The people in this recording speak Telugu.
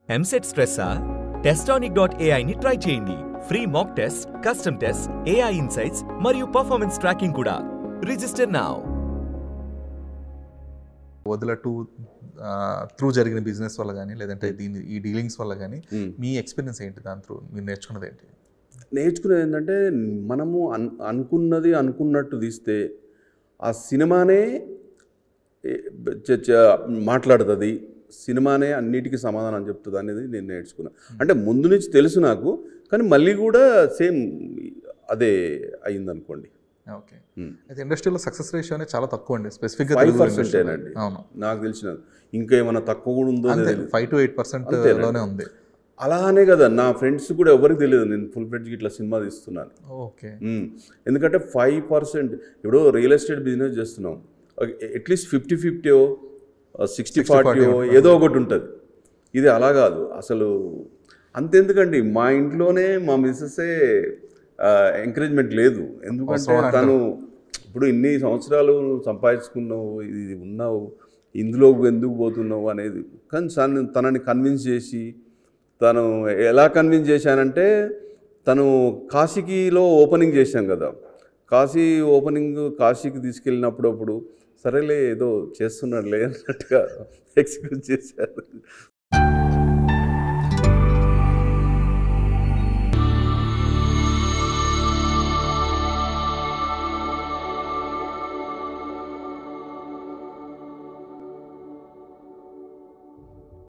ఎంసెట్ స్ట్రెస్సా? Testonic.ai ని ట్రై చేయండి. Free mock test, custom test, AI insights మరియు పర్ఫార్మెన్స్ ట్రాకింగ్ కూడా. Register now. వదలటు త్రూ జరిగిన బిజినెస్ వల్ల కానీ లేదంటే ఈ డీలింగ్స్ వల్ల కానీ మీ ఎక్స్పీరియన్స్ ఏంటి? దాని త్రూ మీరు నేర్చుకున్నది ఏంటి? నేర్చుకునేది ఏంటంటే మనము అనుకున్నది అనుకున్నట్టు తీస్తే ఆ సినిమానే మాట్లాడుతుంది, సినిమానే అన్నిటికీ సమాధానం చెప్తుంది అనేది నేను నేర్చుకున్నాను. అంటే ముందు నుంచి తెలుసు నాకు, కానీ మళ్ళీ కూడా సేమ్ అదే అయిందనుకోండి. ఓకే. అయితే ఇండస్ట్రీలో సక్సెస్ రేషియో అనేది చాలా తక్కువ అండి, స్పెసిఫిక్గా 5% అండి. అవును, నాకు తెలిసిన ఇంకా ఏమైనా తక్కువ కూడా ఉందో 5 to 8% లోనే ఉంది. అలానే కదా నా ఫ్రెండ్స్ కూడా ఎవరికి తెలియదు నేను ఫుల్ ఫ్లెడ్జ్గా ఇట్లా సినిమా తీస్తున్నాను. ఓకే. ఎందుకంటే 5% ఇప్పుడు రియల్ ఎస్టేట్ బిజినెస్ చేస్తున్నాం, అట్లీస్ట్ 50-50 60-40 ఏదో ఒకటి ఉంటుంది. ఇది అలా కాదు అసలు. అంతెందుకండి, మా ఇంట్లోనే మా మిస్సెస్సే ఎంకరేజ్మెంట్ లేదు. ఎందుకంటే తను ఇప్పుడు ఇన్ని సంవత్సరాలు సంపాదించుకున్నావు, ఇది ఉన్నావు, ఇందులో ఎందుకు పోతున్నావు అనేది. కానీ తనని కన్విన్స్ చేసి, తను ఎలా కన్విన్స్ చేశానంటే, తను కాశీకిలో ఓపెనింగ్ చేశాం కదా, కాశీకి తీసుకెళ్ళినప్పుడు సరేలే ఏదో చేస్తున్నాడులే అన్నట్టుగా ఎక్స్క్యూజ్ చేశారు.